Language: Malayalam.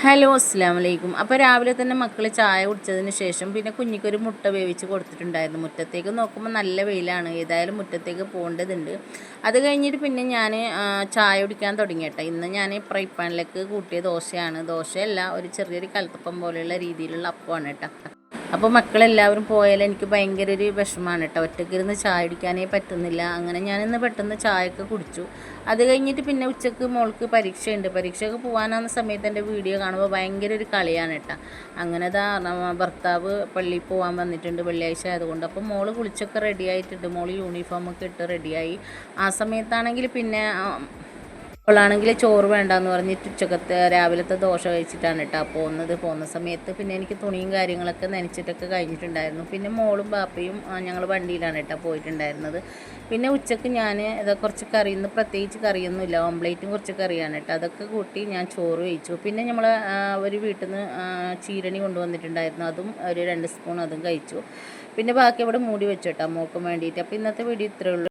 ഹലോ അസ്സലാമു അലൈക്കും. അപ്പോൾ രാവിലെ തന്നെ മക്കൾ ചായ കുടിച്ചതിന് ശേഷം പിന്നെ കുഞ്ഞിക്കൊരു മുട്ട വേവിച്ച് കൊടുത്തിട്ടുണ്ടായിരുന്നു. മുറ്റത്തേക്ക് നോക്കുമ്പോൾ നല്ല വെയിലാണ്, ഏതായാലും മുറ്റത്തേക്ക് പോകേണ്ടതുണ്ട്. അത് കഴിഞ്ഞിട്ട് പിന്നെ ഞാൻ ചായ കുടിക്കാൻ തുടങ്ങി കേട്ടോ. ഇന്ന് ഞാൻ ഫ്രൈ പാനിലേക്ക് കൂട്ടിയ ദോശയാണ്. ദോശയല്ല, ഒരു ചെറിയൊരു കലത്തപ്പം പോലെയുള്ള രീതിയിലുള്ള അപ്പമാണ് കേട്ടോ. അപ്പോൾ മക്കളെല്ലാവരും പോയാൽ എനിക്ക് ഭയങ്കര ഒരു വിഷമമാണ് കേട്ടോ. ഒറ്റയ്ക്കിരുന്ന് ചായ കുടിക്കാനേ പറ്റുന്നില്ല. അങ്ങനെ ഞാനിന്ന് പെട്ടെന്ന് ചായയൊക്കെ കുടിച്ചു. അത് കഴിഞ്ഞിട്ട് പിന്നെ ഉച്ചക്ക് മോൾക്ക് പരീക്ഷയുണ്ട്. പരീക്ഷയ്ക്ക് പോകാനാകുന്ന സമയത്ത് എൻ്റെ വീഡിയോ കാണുമ്പോൾ ഭയങ്കര ഒരു കളിയാണ് കേട്ടോ. അങ്ങനെ ഭർത്താവ് പള്ളിയിൽ പോകാൻ വന്നിട്ടുണ്ട്, വെള്ളിയാഴ്ച ആയതുകൊണ്ട്. അപ്പോൾ മോള് കുളിച്ചൊക്കെ റെഡി ആയിട്ടുണ്ട്. മോള് യൂണിഫോമൊക്കെ ഇട്ട് റെഡിയായി. ആ സമയത്താണെങ്കിൽ പിന്നെ അവളാണെങ്കിൽ ചോറ് വേണ്ടാന്ന് പറഞ്ഞിട്ട് രാവിലത്തെ ദോശ കഴിച്ചിട്ടാണ് കേട്ടോ പോകുന്ന സമയത്ത് പിന്നെ എനിക്ക് തുണിയും കാര്യങ്ങളൊക്കെ നനച്ചിട്ടൊക്കെ കഴിഞ്ഞിട്ടുണ്ടായിരുന്നു. പിന്നെ മോളും ബാപ്പയും ഞങ്ങൾ വണ്ടിയിലാണ് കേട്ടോ പോയിട്ടുണ്ടായിരുന്നത്. പിന്നെ ഉച്ചക്ക് ഞാൻ കുറച്ച് കറി, ഇന്ന് പ്രത്യേകിച്ച് കറിയൊന്നുമില്ല, ഓംപ്ലേറ്റും കുറച്ച് കറിയാണ് കേട്ടോ. അതൊക്കെ കൂട്ടി ഞാൻ ചോറ് കഴിച്ചു. പിന്നെ നമ്മൾ ഒരു വീട്ടിൽ നിന്ന് ചീരണി കൊണ്ടുവന്നിട്ടുണ്ടായിരുന്നു, അതും ഒരു 2 സ്പൂൺ അതും കഴിച്ചു. പിന്നെ ബാക്കി അവിടെ മൂടി വെച്ചു കേട്ടോ മോൾക്കും വേണ്ടിയിട്ട്. അപ്പോൾ ഇന്നത്തെ വീഡിയോ ഇത്രയേ ഉള്ളൂ.